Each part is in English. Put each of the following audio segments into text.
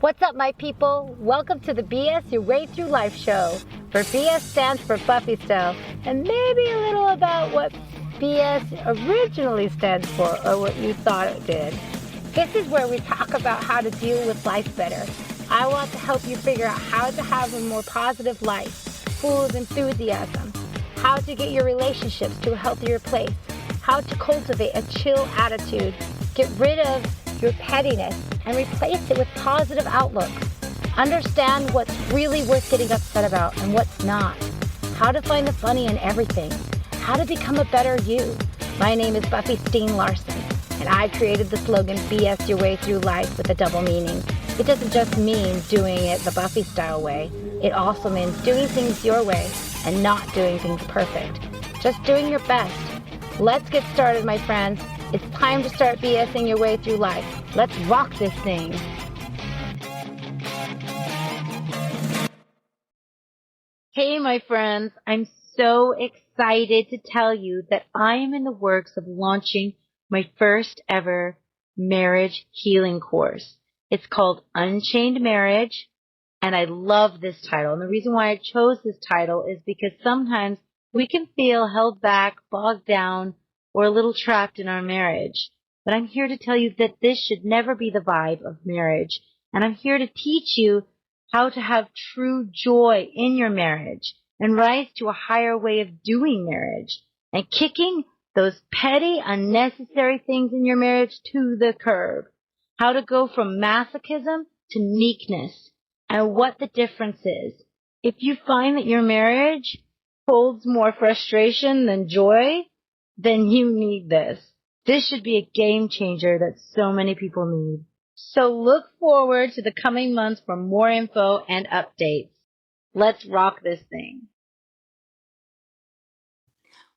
What's up, my people? Welcome to the BS Your Way Through Life show, where BS stands for Buffy-Style, and maybe a little about what BS originally stands for, or what you thought it did. This is where we talk about how to deal with life better. I want to help you figure out how to have a more positive life, full of enthusiasm, how to get your relationships to a healthier place, how to cultivate a chill attitude, get rid of your pettiness, and replace it with positive outlooks. Understand what's really worth getting upset about and what's not. How to find the funny in everything. How to become a better you. My name is Buffy-Style, and I created the slogan, BS Your Way Through Life, with a double meaning. It doesn't just mean doing it the Buffy-style way. It also means doing things your way and not doing things perfect. Just doing your best. Let's get started, my friends. It's time to start BSing your way through life. Let's rock this thing. Hey, my friends. I'm so excited to tell you that I am in the works of launching my first ever marriage healing course. It's called Unchained Marriage, and I love this title. And the reason why I chose this title is because sometimes we can feel held back, bogged down, or a little trapped in our marriage. But I'm here to tell you that this should never be the vibe of marriage. And I'm here to teach you how to have true joy in your marriage and rise to a higher way of doing marriage and kicking those petty, unnecessary things in your marriage to the curb. How to go from masochism to meekness and what the difference is. If you find that your marriage holds more frustration than joy, then you need this. This should be a game changer that so many people need. So look forward to the coming months for more info and updates. Let's rock this thing.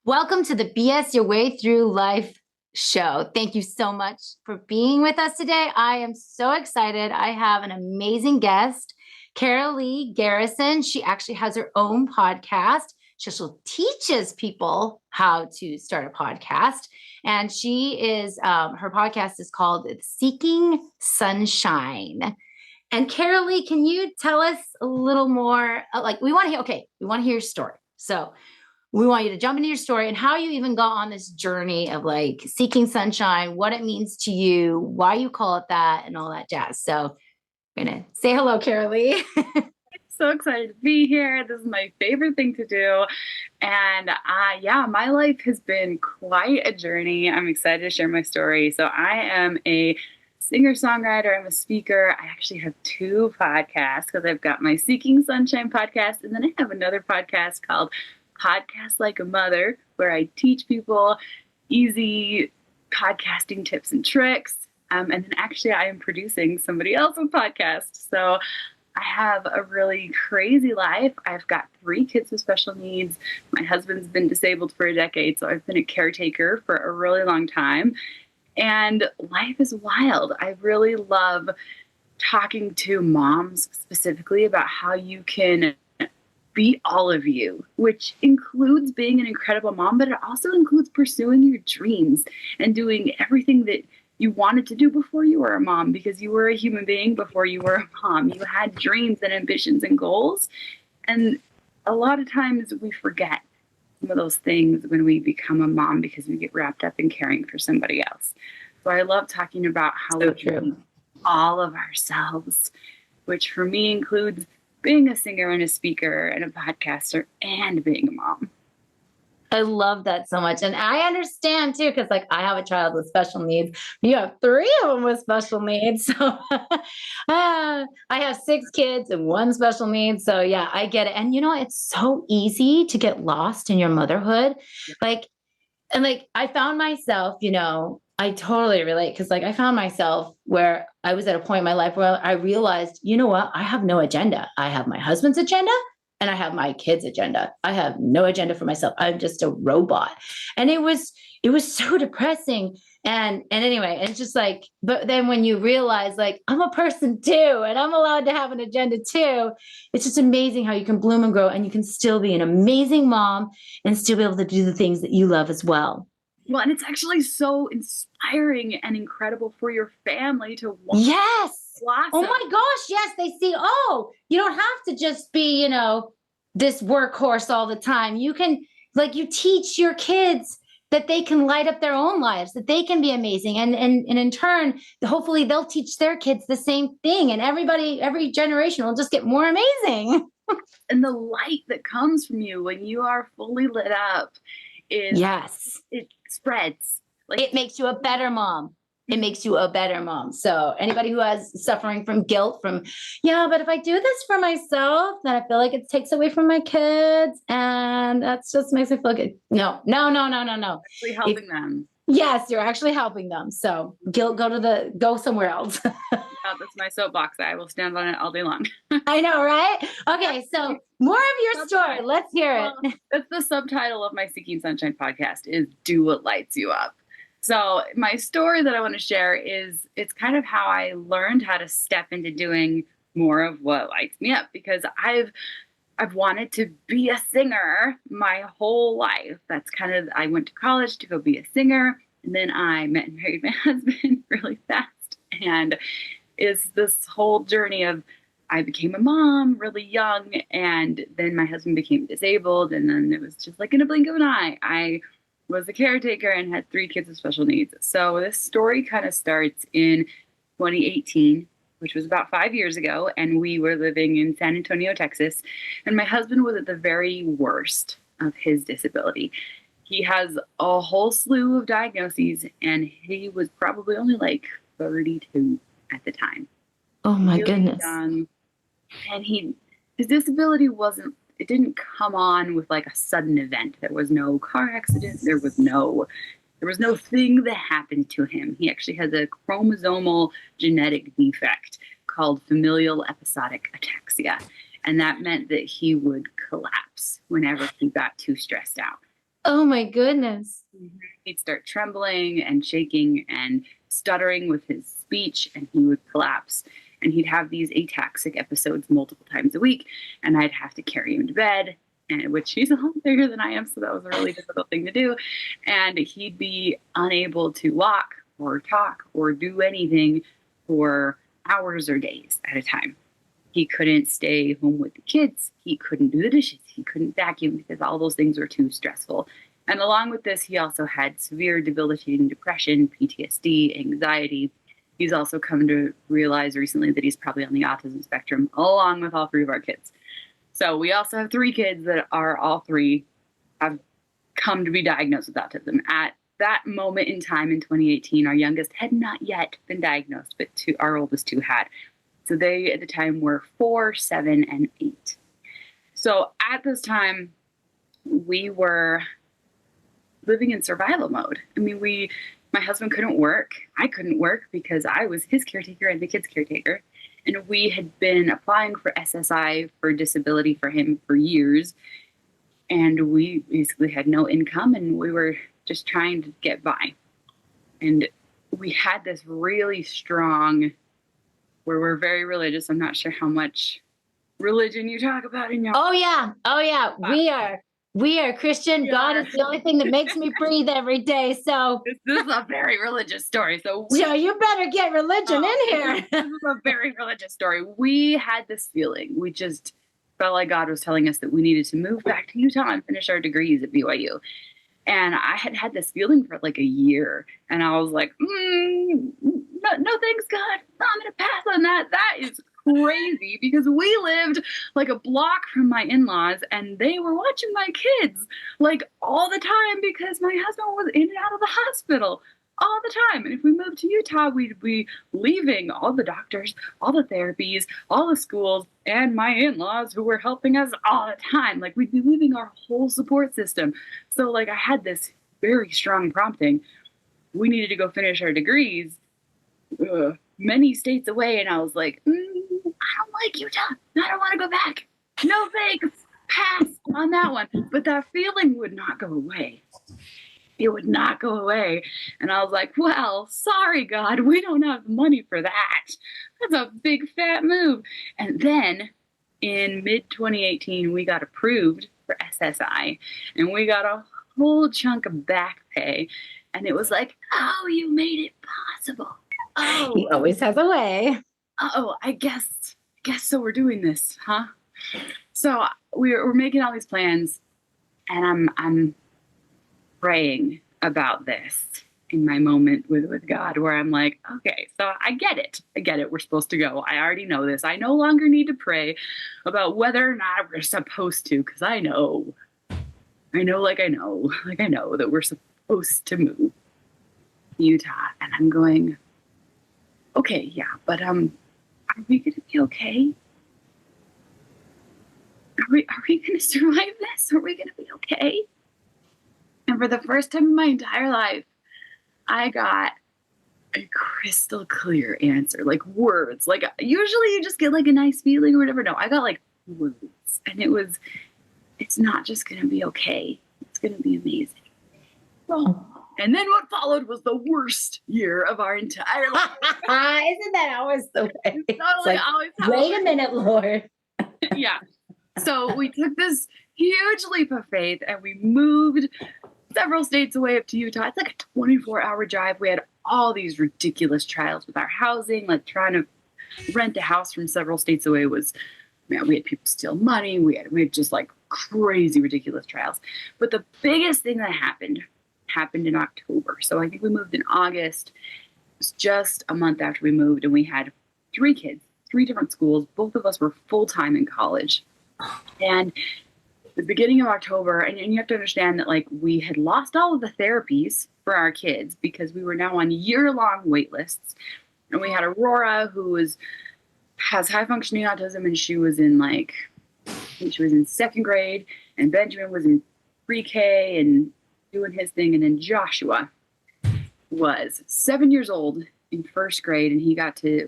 Welcome to the BS Your Way Through Life show. Thank you so much for being with us today. I am so excited. I have an amazing guest, Karaleigh Garrison. She actually has her own podcast. She teaches people how to start a podcast. And she is, her podcast is called Seeking Sunshine. And Karaleigh, can you tell us a little more? We want to hear your story. So we want you to jump into your story and how you even got on this journey of seeking sunshine, what it means to you, why you call it that, and all that jazz. So I'm going to say hello, Karaleigh. So excited to be here. This is my favorite thing to do. And my life has been quite a journey. I'm excited to share my story. So I am a singer-songwriter. I'm a speaker. I actually have two podcasts because I've got my Seeking Sunshine podcast. And then I have another podcast called Podcast Like a Mother, where I teach people easy podcasting tips and tricks. And then actually I am producing somebody else's podcast. So I have a really crazy life. I've got 3 kids with special needs. My husband's been disabled for a decade, so I've been a caretaker for a really long time. And life is wild. I really love talking to moms specifically about how you can be all of you, which includes being an incredible mom, but it also includes pursuing your dreams and doing everything that you wanted to do before you were a mom, because you were a human being before you were a mom. You had dreams and ambitions and goals. And a lot of times we forget some of those things when we become a mom because we get wrapped up in caring for somebody else. So I love talking about how we do all of ourselves, which for me includes being a singer and a speaker and a podcaster and being a mom. I love that so much. And I understand too, because I have a child with special needs. You have 3 of them with special needs. So I have 6 kids and 1 special needs. So yeah, I get it. And it's so easy to get lost in your motherhood. I found myself, I totally relate, because I found myself where I was at a point in my life where I realized, you know what? I have no agenda. I have my husband's agenda. And I have my kids' agenda. I have no agenda for myself. I'm just a robot. And it was so depressing. And anyway, it's just but then when you realize I'm a person too, and I'm allowed to have an agenda too, it's just amazing how you can bloom and grow, and you can still be an amazing mom and still be able to do the things that you love as well. Well, and it's actually so inspiring and incredible for your family to watch. Yes. blossom. Oh my gosh, yes. They see, oh, you don't have to just be, this workhorse all the time. You can, like, you teach your kids that they can light up their own lives, that they can be amazing. And in turn, hopefully they'll teach their kids the same thing. And every generation will just get more amazing. And the light that comes from you when you are fully lit up it spreads. Like, it makes you a better mom. It makes you a better mom. So anybody who has suffering from guilt but if I do this for myself, then I feel like it takes away from my kids and that's just makes me feel good. No. Actually helping them. Yes, you're actually helping them. So guilt, go somewhere else. That's my soapbox. I will stand on it all day long. I know, right? Okay, so more of your story. Let's hear it. That's the subtitle of my Seeking Sunshine podcast is Do What Lights You Up. So my story that I want to share it's kind of how I learned how to step into doing more of what lights me up, because I've wanted to be a singer my whole life. That's I went to college to go be a singer, and then I met and married my husband really fast. And it's this whole journey of I became a mom really young, and then my husband became disabled, and then it was just like in a blink of an eye, I was a caretaker and had 3 kids with special needs. So this story kind of starts in 2018, which was about 5 years ago, and we were living in San Antonio, Texas, and my husband was at the very worst of his disability. He has a whole slew of diagnoses, and he was probably only like 32 at the time. Oh my goodness. Young. And his disability didn't come on with like a sudden event. There was no car accident. There was no thing that happened to him. He actually has a chromosomal genetic defect called familial episodic ataxia. And that meant that he would collapse whenever he got too stressed out. Oh my goodness. He'd start trembling and shaking and stuttering with his speech, and he would collapse. And he'd have these ataxic episodes multiple times a week, and I'd have to carry him to bed, which he's a lot bigger than I am, so that was a really difficult thing to do. And he'd be unable to walk or talk or do anything for hours or days at a time. He couldn't stay home with the kids. He couldn't do the dishes. He couldn't vacuum because all those things were too stressful. And along with this, he also had severe debilitating depression, PTSD, anxiety. He's also come to realize recently that he's probably on the autism spectrum, along with all 3 of our kids. So we also have 3 kids that are all 3 have come to be diagnosed with autism. At that moment in time in 2018, our youngest had not yet been diagnosed, but our oldest 2 had. So they, at the time, were 4, 7, and 8. So at this time, we were living in survival mode. I mean, my husband couldn't work. I couldn't work because I was his caretaker and the kids' caretaker. And we had been applying for SSI for disability for him for years. And we basically had no income, and we were just trying to get by. And we had this really strong, where we're very religious. I'm not sure how much religion you talk about in your... Oh yeah. We are Christian. God is the only thing that makes me breathe every day. So this is a very religious story. So you better get religion in here. This is a very religious story. We had this feeling. We just felt like God was telling us that we needed to move back to Utah and finish our degrees at BYU. And I had this feeling for like a year. And I was like, no thanks, God. I'm going to pass on that. That is crazy, because we lived like a block from my in-laws, and they were watching my kids like all the time because my husband was in and out of the hospital all the time. And if we moved to Utah, we'd be leaving all the doctors, all the therapies, all the schools, and my in-laws who were helping us all the time. Like, we'd be leaving our whole support system. So like, I had this very strong prompting. We needed to go finish our degrees many states away. And I was like, I don't like Utah. I don't want to go back. No thanks. Pass on that one. But that feeling would not go away. It would not go away. And I was like, well, sorry, God, we don't have the money for that. That's a big fat move. And then in mid-2018, we got approved for SSI, and we got a whole chunk of back pay. And it was like, oh, you made it possible. Oh, he always has a way. oh, I guess so. We're doing this, huh? So we're making all these plans, and I'm praying about this in my moment with God, where I'm like, okay, so I get it. We're supposed to go. I already know this. I no longer need to pray about whether or not we're supposed to, because I know that we're supposed to move to Utah. And I'm going, okay, yeah, but are we gonna be okay? Are we gonna survive this? Are we gonna be okay? And for the first time in my entire life, I got a crystal clear answer, like words. Like usually you just get like a nice feeling or whatever. No, I got like words. And it's not just gonna be okay. It's gonna be amazing. Oh. And then what followed was the worst year of our entire life. Isn't that always the way? It's totally like, always wait a minute, Lord. Yeah. So we took this huge leap of faith and we moved several states away up to Utah. It's like a 24-hour drive. We had all these ridiculous trials with our housing, like trying to rent a house from several states away was, man, we had people steal money. We had just like crazy, ridiculous trials. But the biggest thing that happened in October. So I think we moved in August. It was just a month after we moved, and we had 3 kids, 3 different schools. Both of us were full-time in college. And the beginning of October, and you have to understand that like we had lost all of the therapies for our kids because we were now on year-long wait lists. And we had Aurora, who has high-functioning autism, and she was in 2nd grade, and Benjamin was in pre-K and doing his thing, and then Joshua was 7 years old in 1st grade, and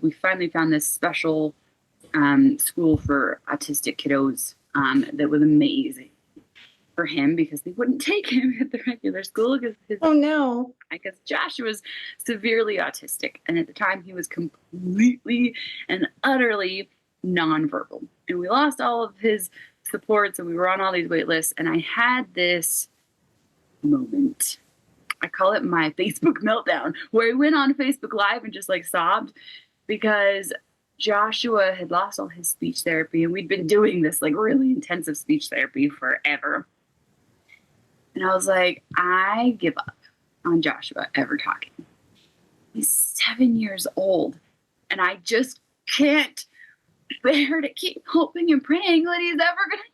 we finally found this special school for autistic kiddos that was amazing for him because they wouldn't take him at the regular school because Josh was severely autistic, and at the time he was completely and utterly nonverbal, and we lost all of his supports, and we were on all these wait lists, and I had this moment. I call it my Facebook meltdown, where I went on Facebook Live and just like sobbed because Joshua had lost all his speech therapy, and we'd been doing this like really intensive speech therapy forever. And I was like, I give up on Joshua ever talking. He's 7 years old, and I just can't bear to keep hoping and praying that he's ever going to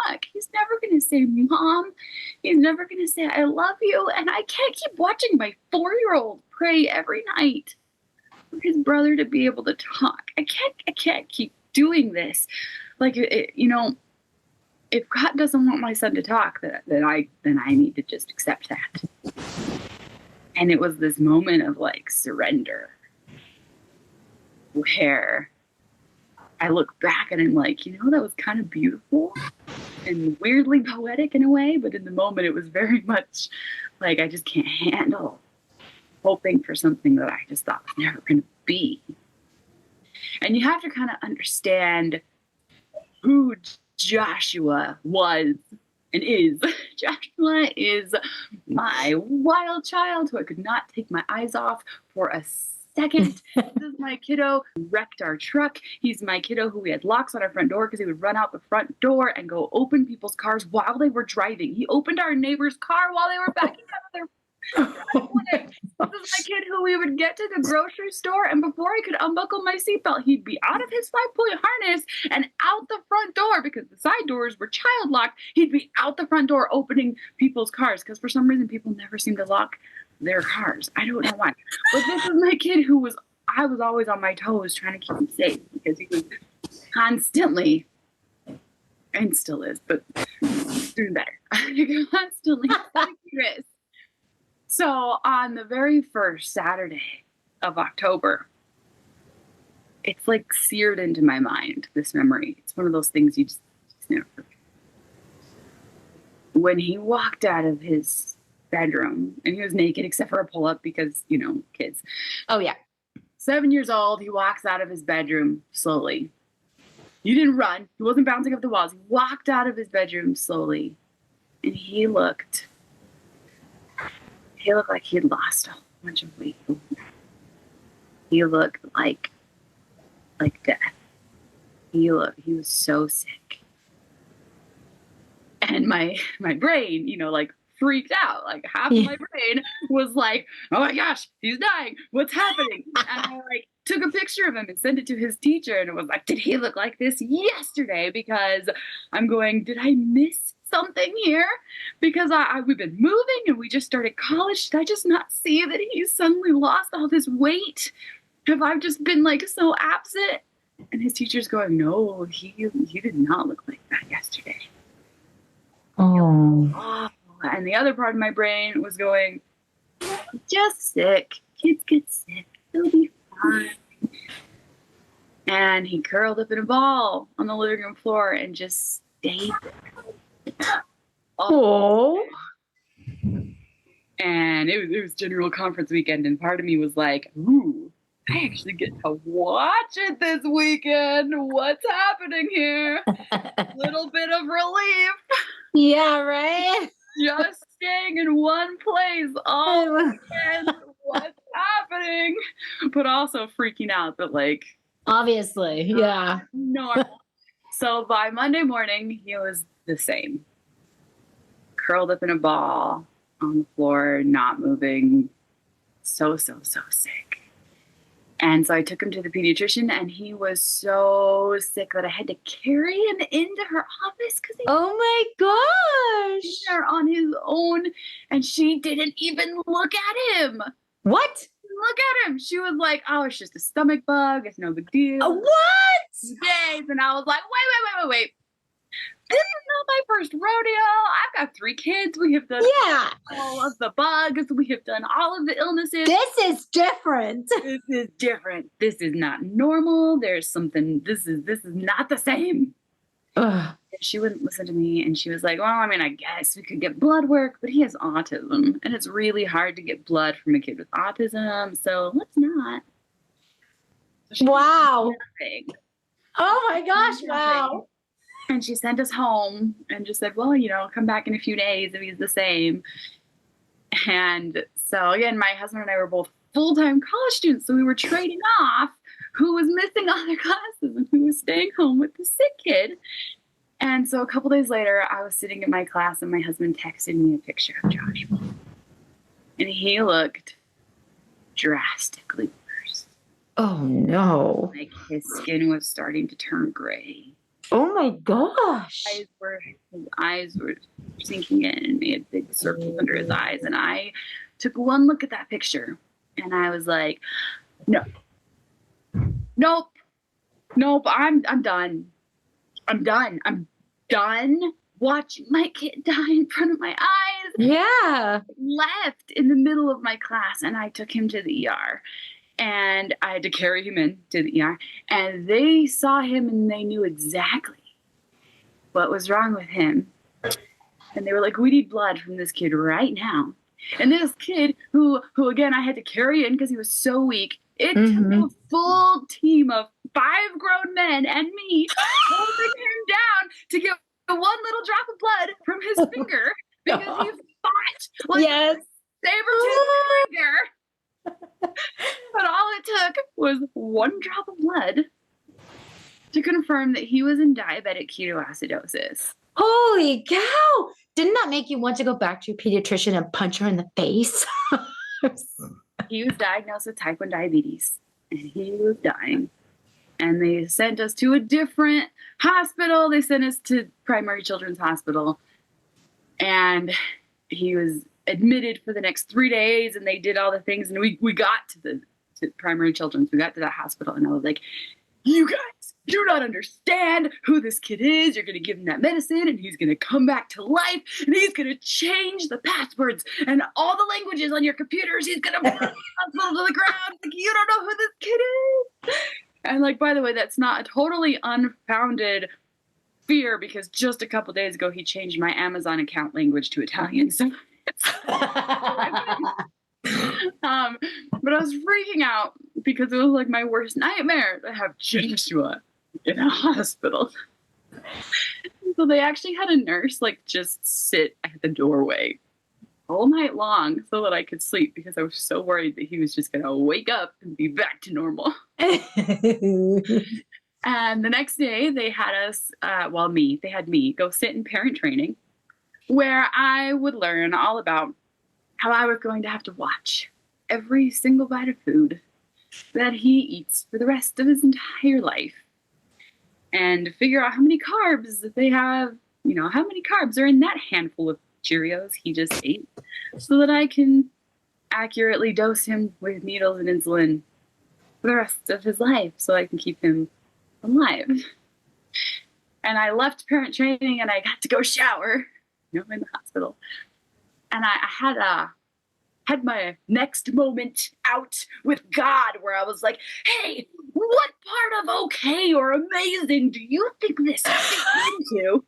talk. He's never going to say mom. He's never going to say I love you. And I can't keep watching my 4-year-old pray every night for his brother to be able to talk. I can't keep doing this. Like, if God doesn't want my son to talk, then I need to just accept that. And it was this moment of like surrender where I look back and I'm like, that was kind of beautiful and weirdly poetic in a way, but in the moment it was very much like I just can't handle hoping for something that I just thought was never going to be. And you have to kind of understand who Joshua was and is. Joshua is my wild child who I could not take my eyes off for a second. This is my kiddo who wrecked our truck. He's my kiddo who we had locks on our front door because he would run out the front door and go open people's cars while they were driving. He opened our neighbor's car while they were backing out of their driveway. This is my kid who we would get to the grocery store, and before I could unbuckle my seatbelt, he'd be out of his 5-point harness and out the front door because the side doors were child locked. He'd be out the front door opening people's cars because for some reason people never seem to lock their cars. I don't know why. But this is my kid I was always on my toes trying to keep him safe because he was constantly, and still is, but doing better, constantly risk. So on the very first Saturday of October, it's like seared into my mind, this memory. It's one of those things you just never forget. When he walked out of his bedroom, and he was naked except for a pull-up because, kids. Oh, yeah. 7 years old, he walks out of his bedroom slowly. He didn't run. He wasn't bouncing up the walls. He walked out of his bedroom slowly, and he looked like he had lost a whole bunch of weight. He looked like like death. He was so sick. And my brain, like freaked out. Like half of my brain was like, oh my gosh, he's dying. What's happening? And I like took a picture of him and sent it to his teacher. And it was like, did he look like this yesterday? Because I'm going, did I miss something here? Because we've been moving and we just started college. Did I just not see that he suddenly lost all this weight? Have I just been like so absent? And his teacher's going, no, he did not look like that yesterday. Oh. Awful. And the other part of my brain was going, just sick. Kids get sick. They'll be fine. And he curled up in a ball on the living room floor and just stayed there. Oh. And it was general conference weekend, and part of me was like, ooh, I actually get to watch it this weekend. What's happening here? Little bit of relief. Yeah, right? Just staying in one place all weekend. What's happening? But also freaking out that, like, obviously, yeah. Normal. So by Monday morning, he was the same. Curled up in a ball on the floor, not moving. So sick. And so I took him to the pediatrician, and he was so sick that I had to carry him into her office because he oh my gosh, was there on his own, and she didn't even look at him. What? Look at him. She was like, oh, it's just a stomach bug. It's no big deal. What? Days. And I was like, wait. This is not my first rodeo. I've got 3 kids. We have done all of the bugs. We have done all of the illnesses. This is different. This is different. This is not normal. There's something. This is not the same. Ugh. She wouldn't listen to me, and she was like, well, I mean, I guess we could get blood work, but he has autism, and it's really hard to get blood from a kid with autism, so let's not. So wow. Oh my gosh, wow. And she sent us home and just said, well, come back in a few days if he's the same. And so, again, my husband and I were both full-time college students, so we were trading off who was missing all their classes and who was staying home with the sick kid. And so a couple days later, I was sitting in my class, and my husband texted me a picture of Joshua. And he looked drastically worse. Oh, no. Like his skin was starting to turn gray. Oh my gosh. His eyes were sinking in and made big circles under his eyes. And I took one look at that picture, and I was like, nope, I'm done. I'm done watching my kid die in front of my eyes. Yeah. Left in the middle of my class, and I took him to the ER. And I had to carry him in to the ER. And they saw him, and they knew exactly what was wrong with him. And they were like, we need blood from this kid right now. And this kid, who again, I had to carry in because he was so weak, it took a full team of 5 grown men and me holding him down to get one little drop of blood from his finger because he fought like a saber-toothed tiger. But all it took was one drop of blood to confirm that he was in diabetic ketoacidosis. Holy cow! Didn't that make you want to go back to your pediatrician and punch her in the face? He was diagnosed with type 1 diabetes, and he was dying. And they sent us to a different hospital. They sent us to Primary Children's Hospital. And he was admitted for the next 3 days, and they did all the things, and we got to Primary Children's. We got to that hospital, and I was like, you guys do not understand who this kid is. You're going to give him that medicine, and he's going to come back to life, and he's going to change the passwords and all the languages on your computers. He's going to burn the hospital to the ground. Like, you don't know who this kid is. And like, by the way, that's not a totally unfounded fear, because just a couple days ago, he changed my Amazon account language to Italian. So but I was freaking out because it was like my worst nightmare to have Joshua in a hospital. So they actually had a nurse like just sit at the doorway all night long so that I could sleep because I was so worried that he was just going to wake up and be back to normal. And the next day they had us, they had me go sit in parent training where I would learn all about how I was going to have to watch every single bite of food that he eats for the rest of his entire life and figure out how many carbs that they have, how many carbs are in that handful of Cheerios he just ate so that I can accurately dose him with needles and insulin for the rest of his life so I can keep him alive. And I left parent training and I got to go shower, in the hospital. And I had my next moment out with God where I was like, hey, what part of okay or amazing do you think this fits into?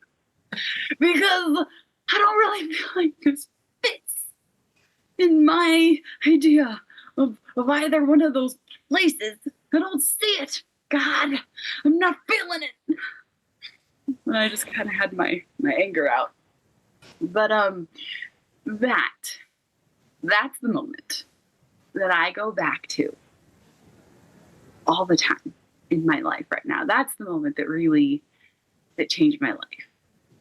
Because I don't really feel like this fits in my idea of either one of those places. I don't see it. God, I'm not feeling it. And I just kind of had my anger out. But that's the moment that I go back to all the time in my life right now. That's the moment that changed my life.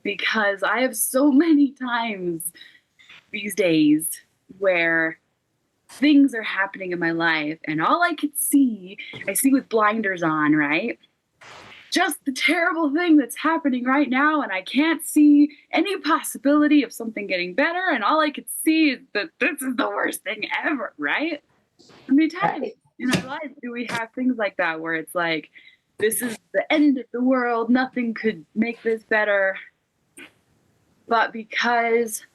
Because I have so many times these days where things are happening in my life and all I see with blinders on, right? Just the terrible thing that's happening right now, and I can't see any possibility of something getting better, and all I could see is that this is the worst thing ever, right? How many times in our lives do we have things like that where it's like, this is the end of the world, nothing could make this better. But because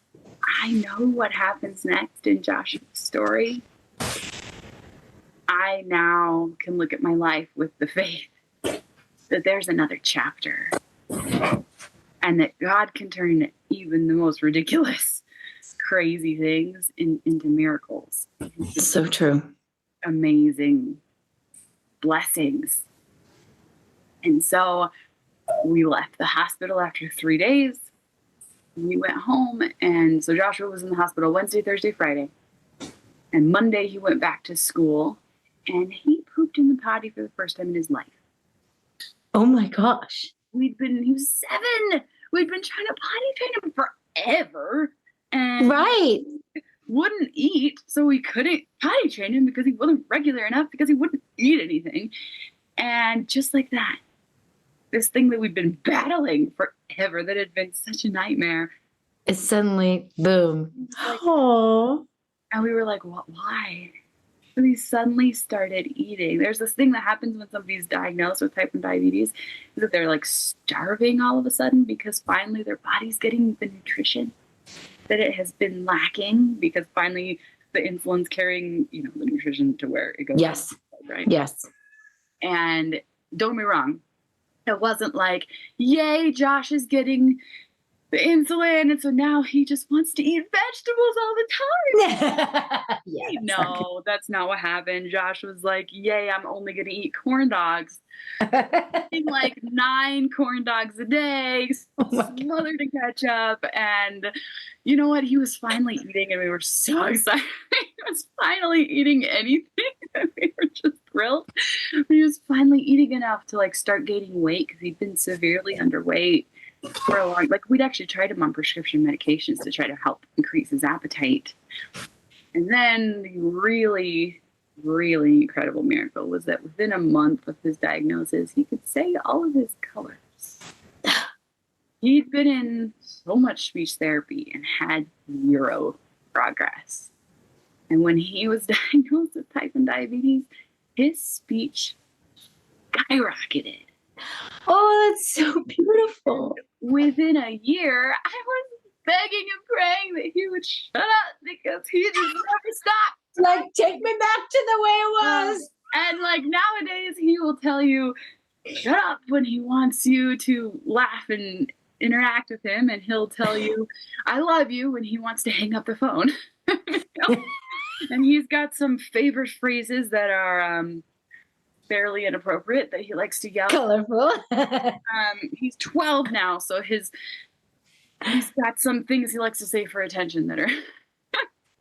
I know what happens next in Joshua's story, I now can look at my life with the faith that there's another chapter and that God can turn even the most ridiculous, crazy things into miracles. So true. Amazing blessings. And so we left the hospital after 3 days. We went home, and so Joshua was in the hospital Wednesday, Thursday, Friday. And Monday he went back to school, and he pooped in the potty for the first time in his life. Oh my gosh. He was 7. We'd been trying to potty train him forever. And right. Wouldn't eat, so we couldn't potty train him because he wasn't regular enough because he wouldn't eat anything. And just like that, this thing that we'd been battling forever, that had been such a nightmare, it suddenly, boom. Like, and we were like, what? Why? So he suddenly started eating. There's this thing that happens when somebody's diagnosed with type 1 diabetes, is that they're like starving all of a sudden because finally their body's getting the nutrition that it has been lacking, because finally the insulin's carrying, the nutrition to where it goes. Yes. Right? Yes. And don't get me wrong, it wasn't like, yay, Josh is getting the insulin, and so now he just wants to eat vegetables all the time. No, that's not what happened. Josh was like, yay, I'm only going to eat corn dogs. Eating like 9 corn dogs a day, smothered in ketchup. And you know what? He was finally eating, and we were so excited. He was finally eating anything. We were just thrilled. He was finally eating enough to like start gaining weight because he'd been severely underweight for a long, we'd actually tried him on prescription medications to try to help increase his appetite. And then the really, really incredible miracle was that within a month of his diagnosis, he could say all of his colors. He'd been in so much speech therapy and had 0 progress. And when he was diagnosed with type 1 diabetes, his speech skyrocketed. Oh, that's so beautiful. Within a year, I was begging and praying that he would shut up because he just never stopped. Like, take me back to the way it was. And like nowadays, he will tell you, shut up when he wants you to laugh and interact with him. And he'll tell you, I love you when he wants to hang up the phone. And he's got some favorite phrases that are fairly inappropriate that he likes to yell. Colorful. He's 12 now, so he's got some things he likes to say for attention that are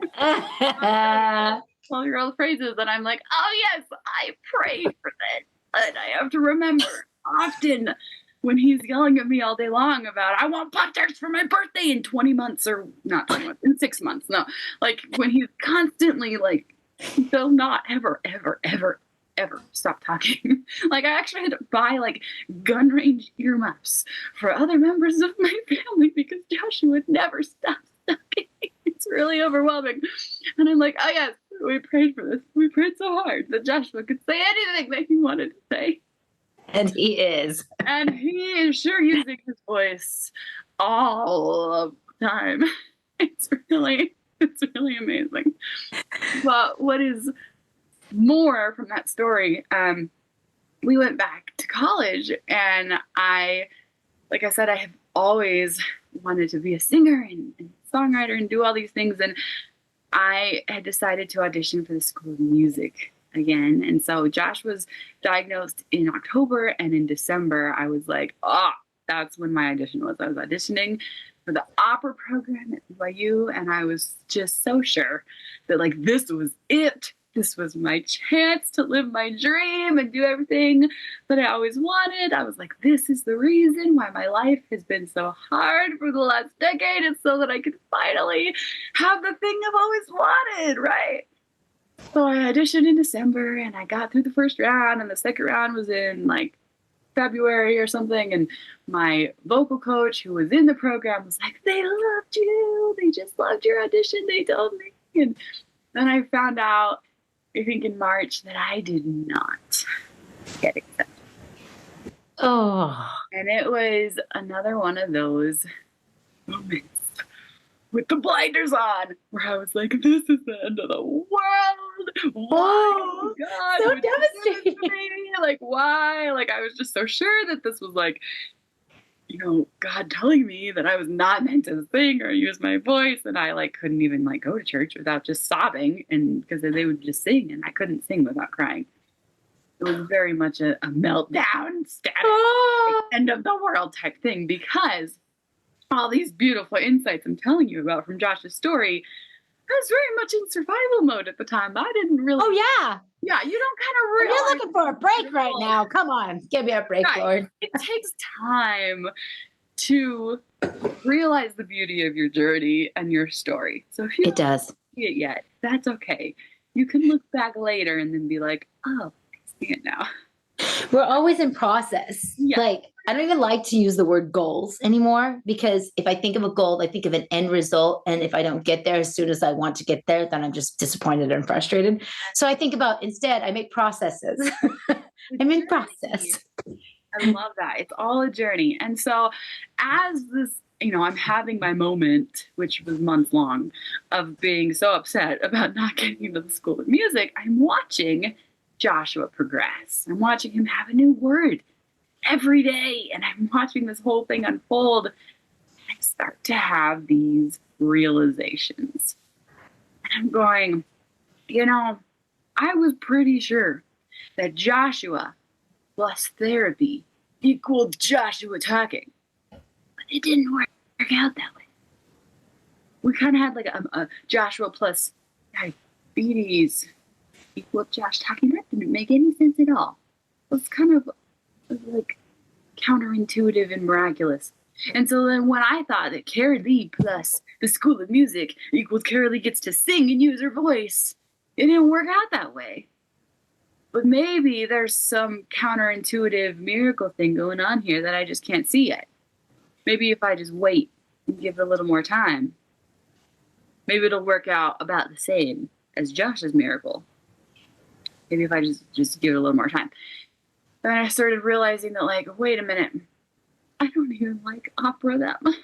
12-year-old phrases, and I'm like, oh yes, I prayed for that. And I have to remember often when he's yelling at me all day long about, I want Pop-Tarts for my birthday in 20 months, or not 20 months, in 6 months. No, like when he's constantly like, he does not ever, ever, ever, ever stop talking. Like I actually had to buy like gun range earmuffs for other members of my family because Joshua would never stop talking. It's really overwhelming. And I'm like, oh yes, we prayed for this. We prayed so hard that Joshua could say anything that he wanted to say. And he is. And he is sure using his voice all of the time. It's really amazing. But what is more from that story, we went back to college, and like I said, I have always wanted to be a singer and songwriter and do all these things, and I had decided to audition for the School of Music again. And so Josh was diagnosed in October, and in December I was like, that's when my audition was. I was auditioning for the opera program at BYU, and I was just so sure that like this was it. This was my chance to live my dream and do everything that I always wanted. I was like, this is the reason why my life has been so hard for the last decade. It's so that I could finally have the thing I've always wanted, right? So I auditioned in December, and I got through the first round, and the second round was in like February or something. And my vocal coach who was in the program was like, they loved you. They just loved your audition. They told me. And then I found out, I think in March, that I did not get accepted. Oh. And it was another one of those moments with the blinders on where I was like, this is the end of the world. Why? God, so would you do this devastating. to me? Like, why? Like, I was just so sure that this was like, God telling me that I was not meant to sing or use my voice, and I like couldn't even like go to church without just sobbing, and because they would just sing, and I couldn't sing without crying. It was very much a meltdown, static, end of the world type thing, because all these beautiful insights I'm telling you about from Josh's story, I was very much in survival mode at the time. I didn't really. Oh yeah. Yeah, you don't kind of realize. You're looking for a break right now. Come on, give me a break, Right. Lord. It takes time to realize the beauty of your journey and your story. So if you It does. don't see it yet, that's okay. You can look back later and then be like, oh, I see it now. We're always in process. Yeah. Like, I don't even like to use the word goals anymore, because if I think of a goal, I think of an end result. And if I don't get there as soon as I want to get there, then I'm just disappointed and frustrated. So I think about, instead, I make processes. I'm in process. I love that. It's all a journey. And so as this, I'm having my moment, which was months long, of being so upset about not getting into the School of Music, I'm watching Joshua progress. I'm watching him have a new word every day, and I'm watching this whole thing unfold. And I start to have these realizations. And I'm going, I was pretty sure that Joshua plus therapy equaled Joshua talking. But it didn't work out that way. We kind of had like a Joshua plus diabetes equaled Josh talking. That didn't make any sense at all. It was kind of like counterintuitive and miraculous. And so then when I thought that Karaleigh plus the School of Music equals Karaleigh gets to sing and use her voice, it didn't work out that way. But maybe there's some counterintuitive miracle thing going on here that I just can't see yet. Maybe if I just wait and give it a little more time, maybe it'll work out about the same as Josh's miracle. Maybe if I just give it a little more time. Then I started realizing that, like, wait a minute, I don't even like opera that much.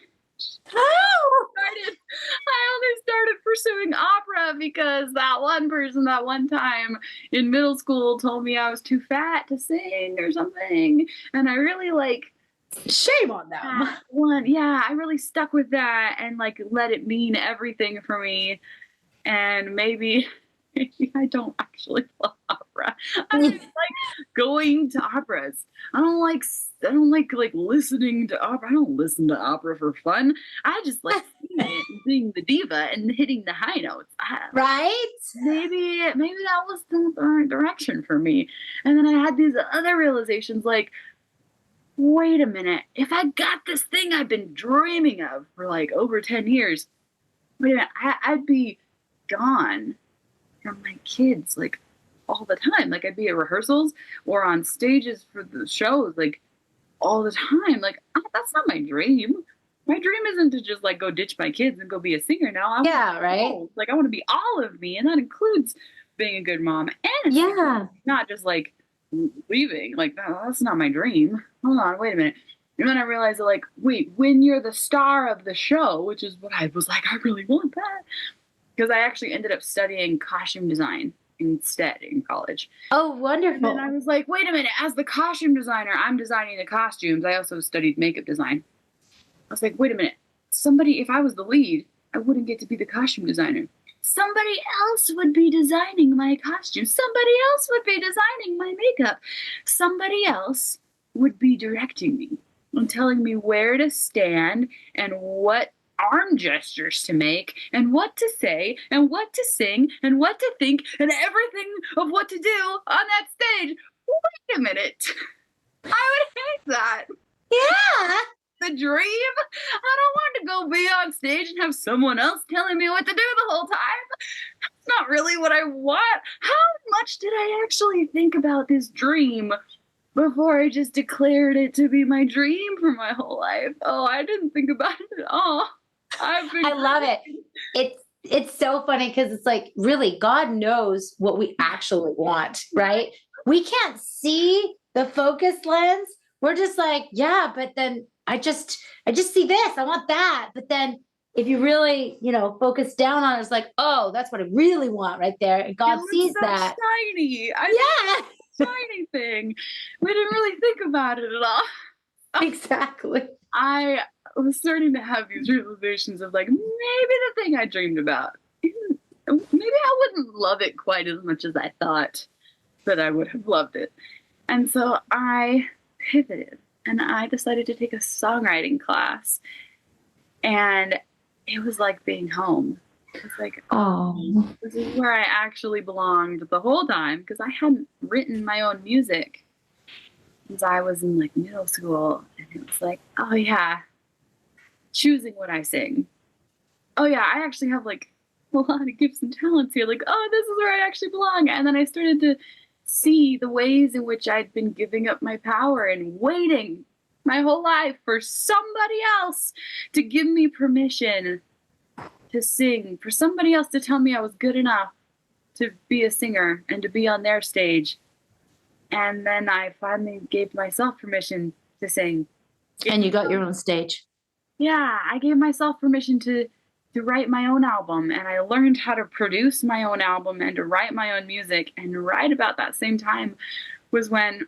I only started pursuing opera because that one person that one time in middle school told me I was too fat to sing or something. And I really shame on them. I really stuck with that and let it mean everything for me. And maybe I don't actually love opera. I don't like going to operas. I don't like listening to opera. I don't listen to opera for fun. I just like it and being the diva and hitting the high notes. Right? Maybe that was the right direction for me. And then I had these other realizations like, wait a minute, if I got this thing I've been dreaming of for like over 10 years, wait a minute, I'd be gone from my kids like all the time. Like I'd be at rehearsals or on stages for the shows like all the time. Like that's not my dream. My dream isn't to just like go ditch my kids and go be a singer now. Right. Like I want to be all of me, and that includes being a good mom and not just like leaving. Like that's not my dream. Hold on, wait a minute. And then I realized that like, wait, when you're the star of the show, which is what I was like, I really want that. Because I actually ended up studying costume design instead in college. Oh, wonderful. And then I was like, wait a minute, as the costume designer, I'm designing the costumes. I also studied makeup design. I was like, wait a minute, if I was the lead, I wouldn't get to be the costume designer. Somebody else would be designing my costume. Somebody else would be designing my makeup. Somebody else would be directing me and telling me where to stand and what arm gestures to make and what to say and what to sing and what to think and everything of what to do on that stage. Wait a minute. I would hate that. Yeah. The dream. I don't want to go be on stage and have someone else telling me what to do the whole time. That's not really what I want. How much did I actually think about this dream before I just declared it to be my dream for my whole life? Oh, I didn't think about it at all. I love it. It's so funny because it's like, really, God knows what we actually want, right? We can't see the focus lens. We're just like, yeah, but then I just see this. I want that. But then if you really, focus down on it, it's like, oh, that's what I really want right there. And God sees so that. Shiny. Shiny thing. We didn't really think about it at all. Exactly. I was starting to have these realizations of like, maybe the thing I dreamed about, maybe I wouldn't love it quite as much as I thought that I would have loved it. And so I pivoted and I decided to take a songwriting class. And it was like being home. It was like, oh, this is where I actually belonged the whole time, because I hadn't written my own music since I was in like middle school. And it was like, oh yeah, choosing what I sing. Oh yeah, I actually have like a lot of gifts and talents here. Like, oh, this is where I actually belong. And then I started to see the ways in which I'd been giving up my power and waiting my whole life for somebody else to give me permission to sing, for somebody else to tell me I was good enough to be a singer and to be on their stage. And then I finally gave myself permission to sing. And you got your own stage. Yeah, I gave myself permission to write my own album, and I learned how to produce my own album and to write my own music. And right about that same time was when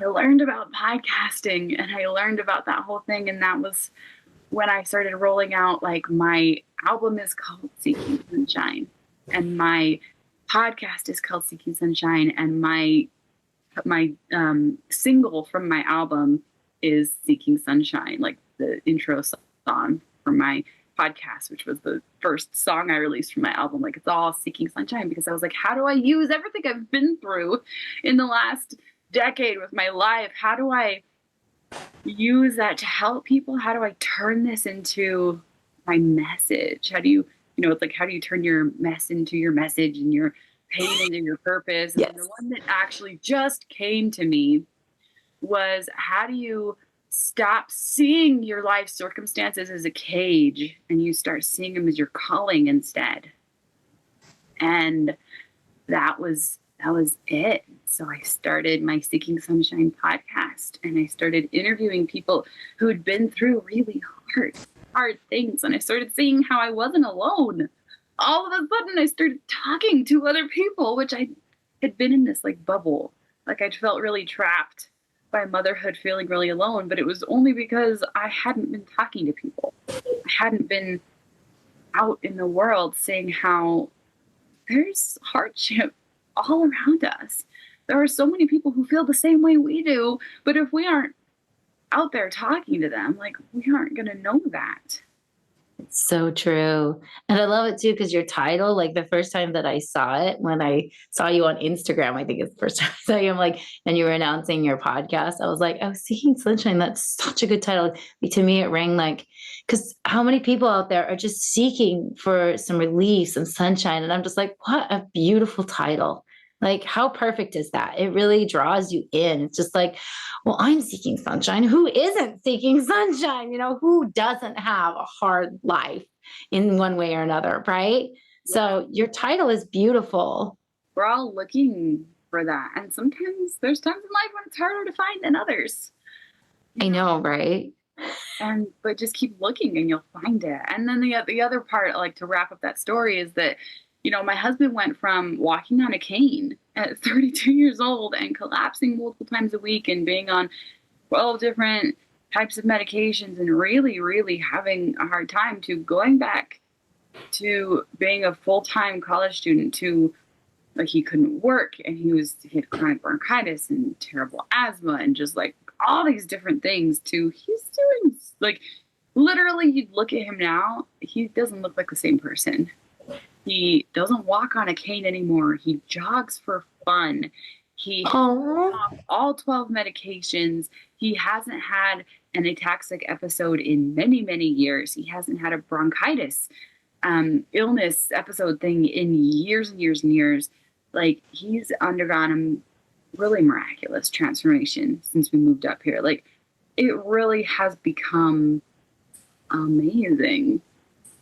I learned about podcasting, and I learned about that whole thing. And that was when I started rolling out, like, my album is called Seeking Sunshine, and my podcast is called Seeking Sunshine, and my single from my album is Seeking Sunshine, like the intro song from my podcast, which was the first song I released from my album. Like, it's all Seeking Sunshine, because I was like, how do I use everything I've been through in the last decade with my life? How do I use that to help people? How do I turn this into my message? How do you, it's like, how do you turn your mess into your message and your pain into your purpose? And the one that actually just came to me was, how do you stop seeing your life circumstances as a cage and you start seeing them as your calling instead? And that was it. So I started my Seeking Sunshine podcast, and I started interviewing people who had been through really hard things. And I started seeing how I wasn't alone. All of a sudden I started talking to other people, which I had been in this like bubble. Like, I felt really trapped by motherhood, feeling really alone, but it was only because I hadn't been talking to people. I hadn't been out in the world saying how there's hardship all around us. There are so many people who feel the same way we do, but if we aren't out there talking to them, like, we aren't going to know that. It's so true. And I love it too, because your title, like the first time that I saw it, when I saw you on Instagram, I think it's the first time I saw you, I'm like, and you were announcing your podcast, I was like, oh, Seeking Sunshine, that's such a good title. Like, to me, it rang like, because how many people out there are just seeking for some relief, some sunshine? And I'm just like, what a beautiful title. Like, how perfect is that? It really draws you in. It's just like, well, I'm seeking sunshine. Who isn't seeking sunshine? Who doesn't have a hard life in one way or another, right? Yeah. So your title is beautiful. We're all looking for that. And sometimes there's times in life when it's harder to find than others. I know, right? But just keep looking and you'll find it. And then the other part, like to wrap up that story, is that, my husband went from walking on a cane at 32 years old and collapsing multiple times a week and being on 12 different types of medications and really, really having a hard time, to going back to being a full-time college student, to like he couldn't work and he had chronic bronchitis and terrible asthma and just like all these different things, to he's doing like literally, you'd look at him now, he doesn't look like the same person. He doesn't walk on a cane anymore. He jogs for fun. He has off all 12 medications. He hasn't had an ataxic episode in many, many years. He hasn't had a bronchitis illness episode thing in years and years and years. Like, he's undergone a really miraculous transformation since we moved up here. Like, it really has become amazing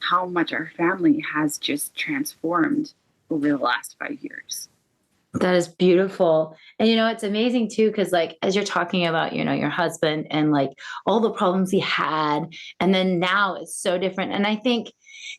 how much our family has just transformed over the last 5 years. That is beautiful. And, it's amazing too, because like, as you're talking about, your husband and like all the problems he had, and then now it's so different. And I think,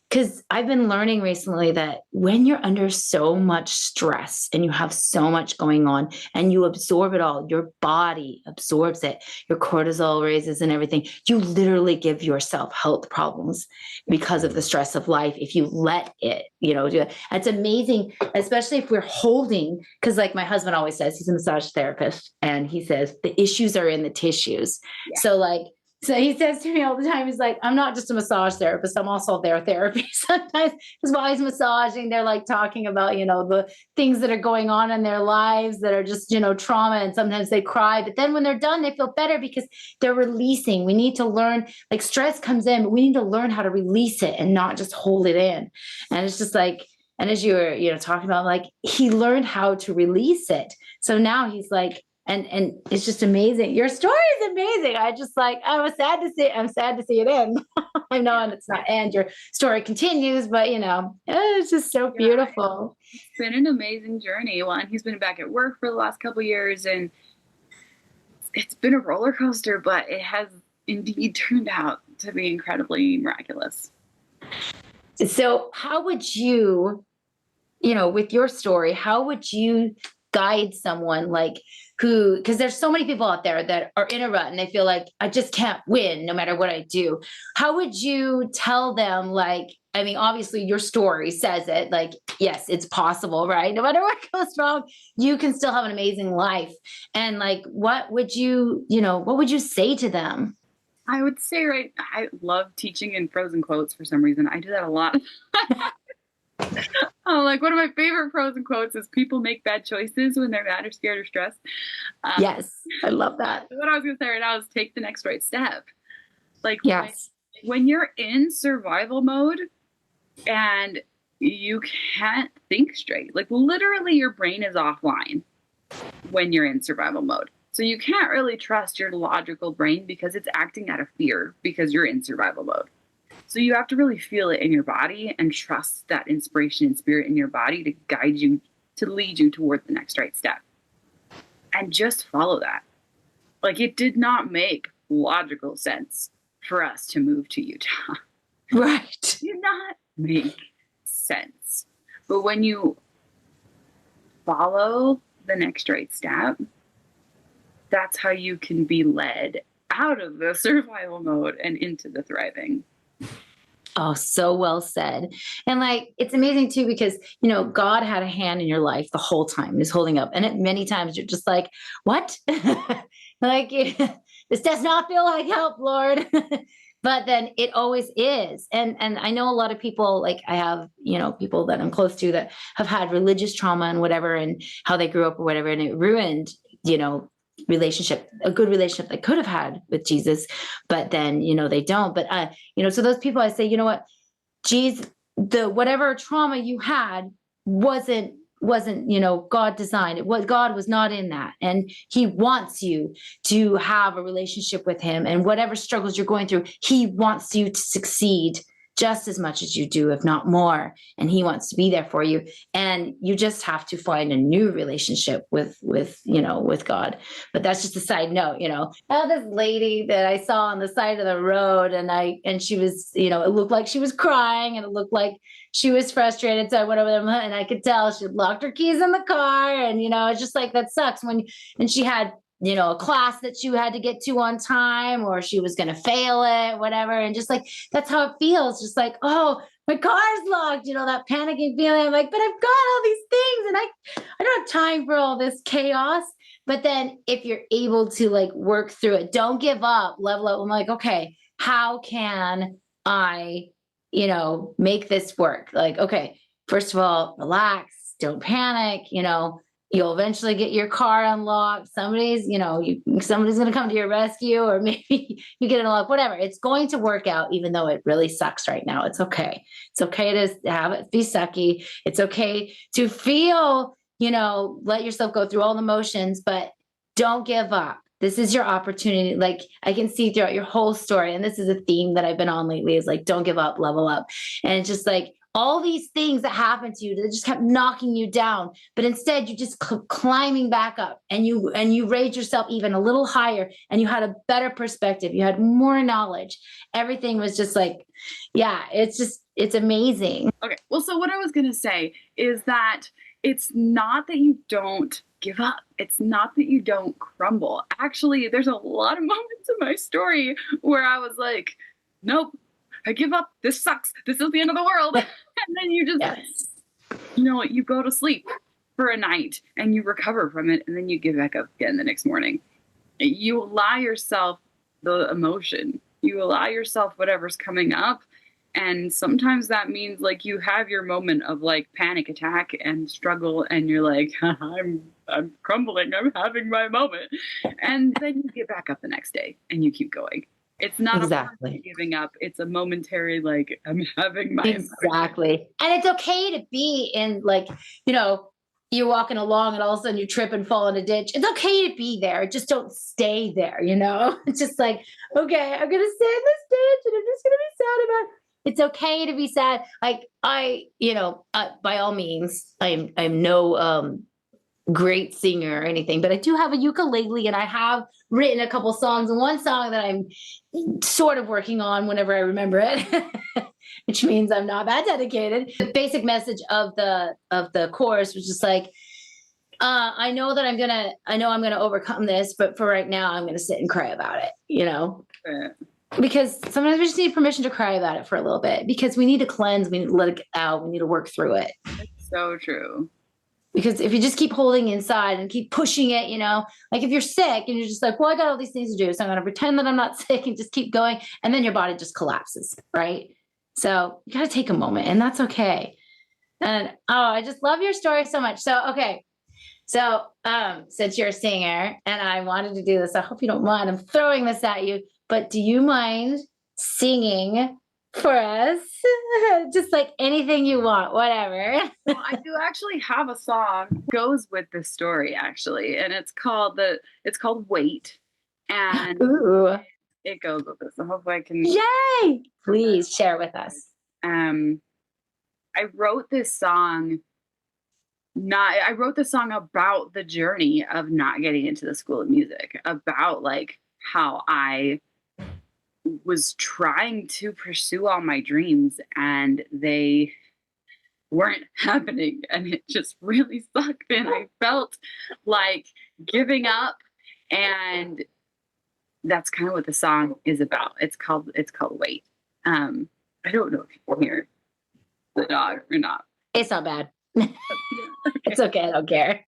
because I've been learning recently that when you're under so much stress and you have so much going on and you absorb it all, your body absorbs it, your cortisol raises and everything, you literally give yourself health problems because of the stress of life if you let it, do it. It's amazing, especially if we're holding, because like my husband always says, he's a massage therapist, and he says the issues are in the tissues. Yeah. So he says to me all the time, he's like, I'm not just a massage therapist, I'm also their therapy sometimes. Because while he's massaging, they're like talking about, the things that are going on in their lives that are just, trauma. And sometimes they cry. But then when they're done, they feel better because they're releasing. We need to learn, like, stress comes in, but we need to learn how to release it and not just hold it in. And it's just like, and as you were, talking about, like, he learned how to release it. So now he's like, and it's just amazing. Your story is amazing. I'm sad to see it end. I know, and it's not end. Your story continues, but it's just so beautiful. It's been an amazing journey. Well, and he's been back at work for the last couple of years, and it's been a roller coaster, but it has indeed turned out to be incredibly miraculous. So how would you, with your story, how would you guide someone like who, because there's so many people out there that are in a rut and they feel like I just can't win no matter what I do. How would you tell them, like, I mean, obviously your story says it, like, yes, it's possible, right? No matter what goes wrong, you can still have an amazing life. And like, what would you say to them? I would say, I love teaching in pros and quotes for some reason. I do that a lot. Like, one of my favorite pros and quotes is people make bad choices when they're mad or scared or stressed. Yes, I love that. What I was going to say right now is take the next right step. Like, yes. When you're in survival mode and you can't think straight, like literally your brain is offline when you're in survival mode. So you can't really trust your logical brain because it's acting out of fear because you're in survival mode. So you have to really feel it in your body and trust that inspiration and spirit in your body to guide you, to lead you toward the next right step. And just follow that. Like, it did not make logical sense for us to move to Utah. Right. It did not make sense. But when you follow the next right step, that's how you can be led out of the survival mode and into the thriving. Oh, so well said. And like, it's amazing too, because, God had a hand in your life the whole time. He's holding up. And many times you're just like, what? Like, this does not feel like help, Lord. but then it always is. And I know a lot of people, like I have, people that I'm close to that have had religious trauma and whatever, and how they grew up or whatever, and it ruined, a good relationship they could have had with Jesus, but then, they don't. But, so those people, I say, you know what, Jesus, whatever trauma you had wasn't, God designed it. God was not in that. And he wants you to have a relationship with him, and whatever struggles you're going through, he wants you to succeed just as much as you do, if not more. And he wants to be there for you. And you just have to find a new relationship with God. But that's just a side note, I had this lady that I saw on the side of the road, and she was, it looked like she was crying, and it looked like she was frustrated. So I went over there, and I could tell she had locked her keys in the car. And, it's just like, that sucks and she had, a class that she had to get to on time, or she was going to fail it, whatever. And just like, that's how it feels. Just like, oh, my car's locked, that panicking feeling. I'm like, but I've got all these things, and I don't have time for all this chaos. But then if you're able to like work through it, don't give up, level up. I'm like, okay, how can I, make this work? Like, okay, first of all, relax, don't panic, you'll eventually get your car unlocked. Somebody's going to come to your rescue, or maybe you get it unlocked, whatever. It's going to work out, even though it really sucks right now. It's okay. It's okay to have it be sucky. It's okay to feel, let yourself go through all the motions, but don't give up. This is your opportunity. Like, I can see throughout your whole story, and this is a theme that I've been on lately, is like, don't give up, level up. And it's just like, all these things that happened to you that just kept knocking you down, but instead you just climbing back up, and you raised yourself even a little higher, and you had a better perspective. You had more knowledge. Everything was just like, yeah, it's amazing. Okay. Well, so what I was going to say is that it's not that you don't give up. It's not that you don't crumble. Actually, there's a lot of moments in my story where I was like, nope, I give up. This sucks. This is the end of the world. And then you just, Yes. You go to sleep for a night and you recover from it. And then you get back up again the next morning. You allow yourself the emotion. You allow yourself whatever's coming up. And sometimes that means like you have your moment of like panic attack and struggle, and you're like, I'm crumbling. I'm having my moment. And then you get back up the next day and you keep going. It's not exactly giving up. It's a momentary, like, I'm having my exactly. And it's okay to be in, like, you're walking along and all of a sudden you trip and fall in a ditch. It's okay to be there. Just don't stay there. It's just like, okay, I'm going to stay in this ditch and I'm just going to be sad about it. It's okay to be sad. Like by all means, I'm no, great singer or anything, but I do have a ukulele, and I have written a couple songs, and one song that I'm sort of working on whenever I remember it, which means I'm not that dedicated. The basic message of the chorus was just like, I know I'm gonna overcome this, but for right now, I'm gonna sit and cry about it, because sometimes we just need permission to cry about it for a little bit, because we need to cleanse, we need to let it out, we need to work through it. It's so true. Because if you just keep holding inside and keep pushing it, like if you're sick and you're just like, well, I got all these things to do, so I'm going to pretend that I'm not sick and just keep going. And then your body just collapses, right? So you got to take a moment, and that's okay. And I just love your story so much. So, okay. So since you're a singer and I wanted to do this, I hope you don't mind. I'm throwing this at you, but do you mind singing for us? Just like anything you want, whatever. Well, I do actually have a song goes with this story, actually, and it's called Wait, and Ooh. It goes with this. So hopefully I can. Yay! Please share with us. I wrote this song. I wrote this song about the journey of not getting into the School of Music, about like how I was trying to pursue all my dreams and they weren't happening, and it just really sucked, and I felt like giving up, and that's kind of what the song is about. It's called Wait. I don't know if you can hear the dog or not. It's not bad. It's okay, I don't care.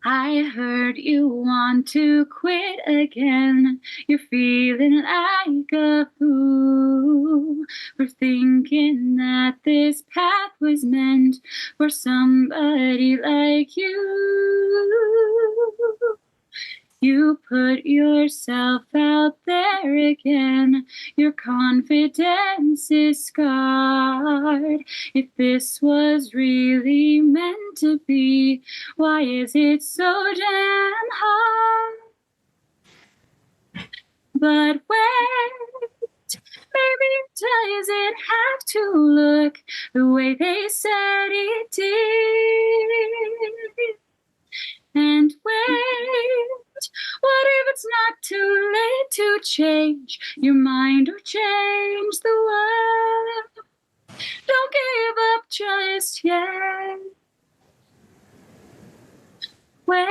I heard you want to quit again. You're feeling like like a fool for thinking that this path was meant for somebody like you. You put yourself out there again. Your confidence is scarred. If this was really meant to be, why is it so damn hard? But wait, maybe it doesn't have to look the way they said it did. And wait, what if it's not too late to change your mind or change the world? Don't give up just yet. Wait.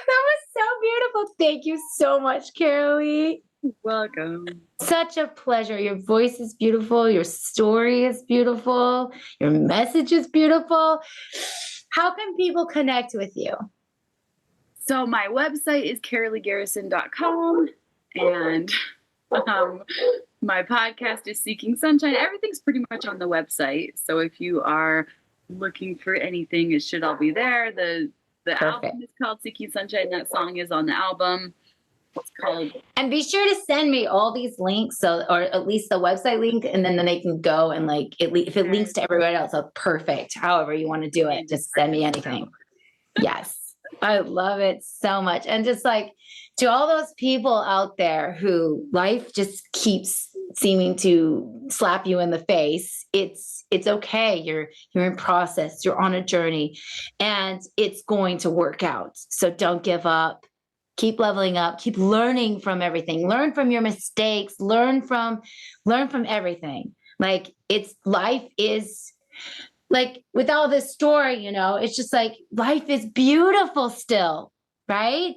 That was so beautiful. Thank you so much, Karaleigh. Welcome. Such a pleasure. Your voice is beautiful. Your story is beautiful. Your message is beautiful. How can people connect with you? So my website is KaraleighGarrison.com, and my podcast is Seeking Sunshine. Everything's pretty much on the website. So if you are looking for anything, it should all be there. The album is called Seeking Sunshine. That song is on the album. It's called. And be sure to send me all these links, or at least the website link, and then they can go and if it links to everywhere else, that's perfect. However you want to do it, just send me anything. Yes, I love it so much. And just to all those people out there who life just keeps seeming to slap you in the face, it's okay. You're in process. You're on a journey, and it's going to work out. So don't give up. Keep leveling up, keep learning from everything, learn from your mistakes, learn from everything. Life is with all this story, it's just life is beautiful still, right?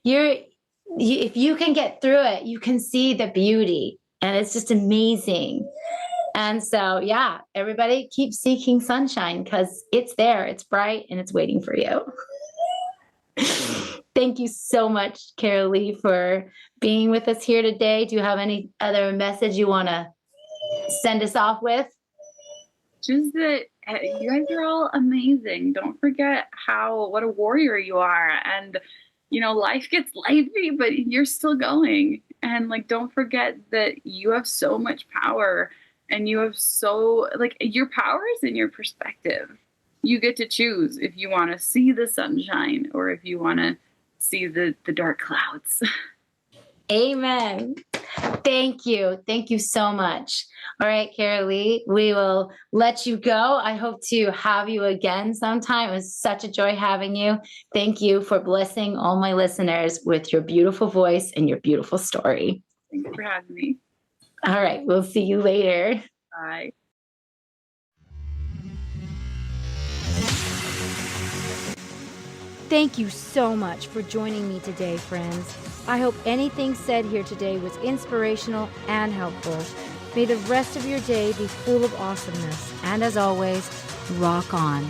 If you can get through it, you can see the beauty, and it's just amazing. And so, yeah, everybody keep seeking sunshine because it's there, it's bright, and it's waiting for you. Thank you so much, Karaleigh, for being with us here today. Do you have any other message you want to send us off with? Just that you guys are all amazing. Don't forget what a warrior you are. And, life gets lifey, but you're still going. And don't forget that you have so much power, and you have your power is in your perspective. You get to choose if you want to see the sunshine or if you want to see the dark clouds. Amen. Thank you. Thank you so much. All right, Karaleigh, we will let you go. I hope to have you again sometime. It was such a joy having you. Thank you for blessing all my listeners with your beautiful voice and your beautiful story. Thanks for having me. All right, we'll see you later. Bye. Thank you so much for joining me today, friends. I hope anything said here today was inspirational and helpful. May the rest of your day be full of awesomeness. And as always, rock on.